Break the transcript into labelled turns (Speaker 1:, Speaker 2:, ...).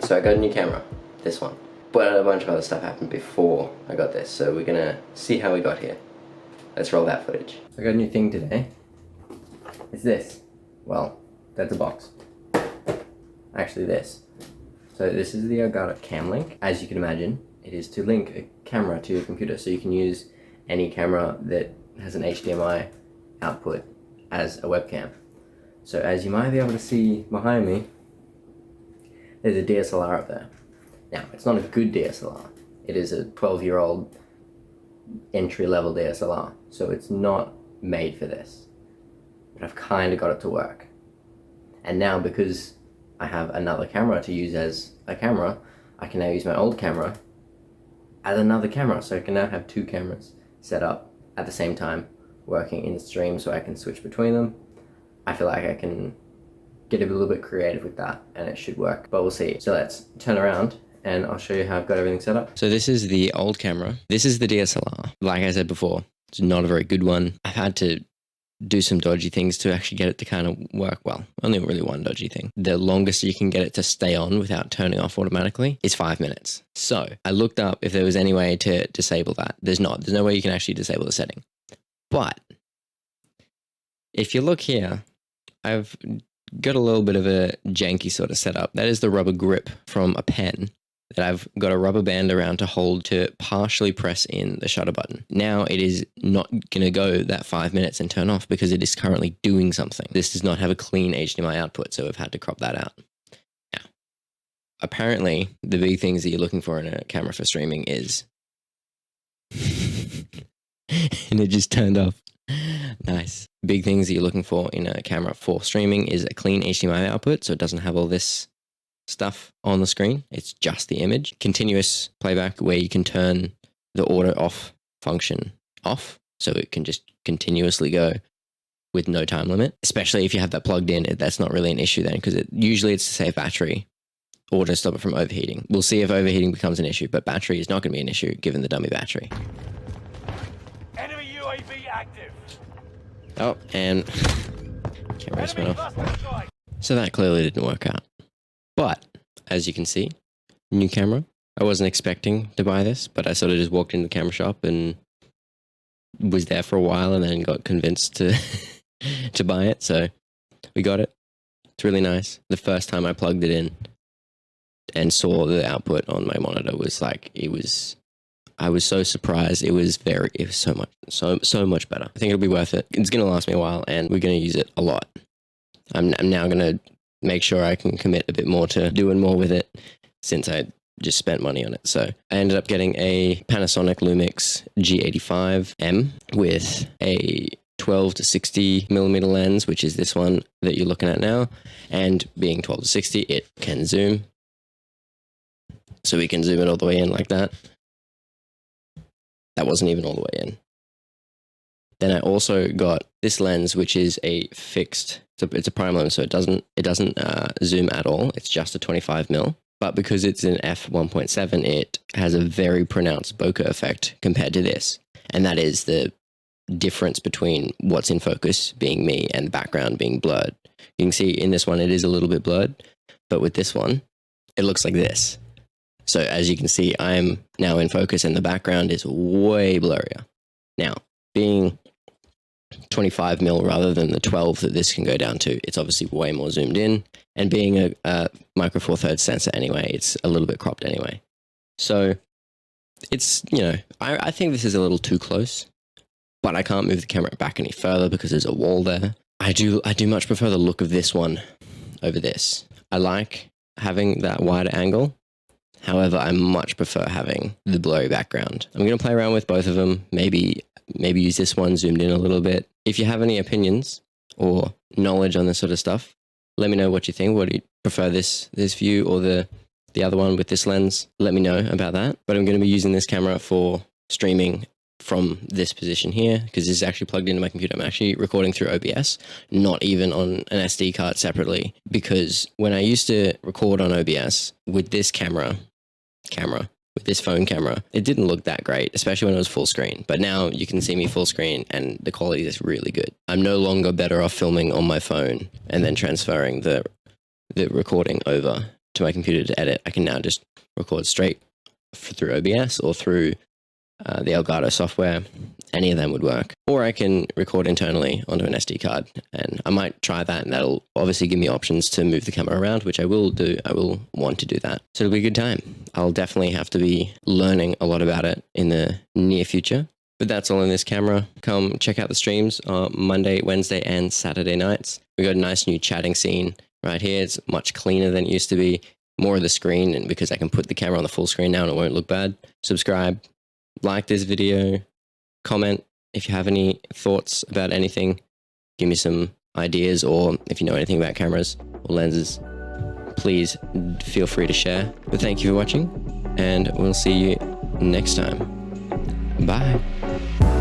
Speaker 1: Alright, so I got a new camera, this one. But a bunch of other stuff happened before I got this, so we're gonna see how we got here. Let's roll that footage. I got a new thing today. It's this. Well, that's a box. Actually this. So this is the Elgato CamLink. As you can imagine, it is to link a camera to your computer, so you can use any camera that has an HDMI output as a webcam. So as you might be able to see behind me, there's a DSLR up there. Now, it's not a good DSLR. It is a 12-year-old entry-level DSLR, so it's not made for this. But I've kind of got it to work. And now, because I have another camera to use as a camera, I can now use my old camera as another camera. So I can now have two cameras set up at the same time, working in stream, so I can switch between them. I feel like I can get a little bit creative with that, and it should work, but we'll see. So let's turn around and I'll show you how I've got everything set up. So this is the old camera. This is the DSLR. Like I said before, it's not a very good one. I've had to do some dodgy things to actually get it to kind of work well. Only really one dodgy thing. The longest you can get it to stay on without turning off automatically is 5 minutes. So I looked up if there was any way to disable that. There's not. There's no way you can actually disable the setting. But if you look here, I've got a little bit of a janky sort of setup. That is the rubber grip from a pen that I've got a rubber band around to hold to partially press in the shutter button. Now it is not going to go that 5 minutes and turn off because it is currently doing something. This does not have a clean HDMI output, so we've had to crop that out. Now, apparently the big things that you're looking for in a camera for streaming is... and it just turned off. Nice. Big things that you're looking for in a camera for streaming is a clean HDMI output, so it doesn't have all this stuff on the screen. It's just the image. Continuous playback, where you can turn the auto off function off, so it can just continuously go with no time limit. Especially if you have that plugged in, that's not really an issue then, because usually it's to save battery or to stop it from overheating. We'll see if overheating becomes an issue, but battery is not going to be an issue given the dummy battery.
Speaker 2: UAV active.
Speaker 1: Oh, and camera just went off. So that clearly didn't work out. But, as you can see, new camera. I wasn't expecting to buy this, but I sort of just walked into the camera shop and was there for a while and then got convinced to to buy it. So we got it. It's really nice. The first time I plugged it in and saw the output on my monitor was like, I was so surprised. It was so much better. I think it'll be worth it. It's going to last me a while and we're going to use it a lot. I'm now going to make sure I can commit a bit more to doing more with it since I just spent money on it. So I ended up getting a Panasonic Lumix G85M with a 12 to 60 millimeter lens, which is this one that you're looking at now. And being 12 to 60, it can zoom. So we can zoom it all the way in like that. That wasn't even all the way in. Then I also got this lens, which is a fixed, it's a prime lens, so it doesn't zoom at all. It's just a 25mm. But because it's an f1.7, it has a very pronounced bokeh effect compared to this. And that is the difference between what's in focus being me and the background being blurred. You can see in this one, it is a little bit blurred, but with this one, it looks like this. So as you can see, I'm now in focus and the background is way blurrier. Now, being 25mm rather than the 12 that this can go down to, it's obviously way more zoomed in. And being a micro four thirds sensor anyway, it's a little bit cropped anyway. So it's, you know, I think this is a little too close, but I can't move the camera back any further because there's a wall there. I do much prefer the look of this one over this. I like having that wider angle. However, I much prefer having the blurry background. I'm going to play around with both of them. Maybe use this one zoomed in a little bit. If you have any opinions or knowledge on this sort of stuff, let me know what you think. What do you prefer, this view or the other one with this lens? Let me know about that. But I'm going to be using this camera for streaming from this position here because this is actually plugged into my computer. I'm actually recording through OBS, not even on an SD card separately, because when I used to record on OBS with this with this phone camera, it didn't look that great, especially when it was full screen. But now you can see me full screen and the quality is really good. I'm no longer better off filming on my phone and then transferring the recording over to my computer to edit, I can now just record straight through OBS or through the Elgato software. Any of them would work. Or I can record internally onto an SD card, and I might try that, and that'll obviously give me options to move the camera around, which I will do. I will want to do that. So it'll be a good time. I'll definitely have to be learning a lot about it in the near future. But that's all in this camera. Come check out the streams on Monday, Wednesday, and Saturday nights. We got a nice new chatting scene right here. It's much cleaner than it used to be. More of the screen, and because I can put the camera on the full screen now and it won't look bad. Subscribe, like this video, comment if you have any thoughts about anything. Give me some ideas, or if you know anything about cameras or lenses, please feel free to share. But thank you for watching, and we'll see you next time. Bye.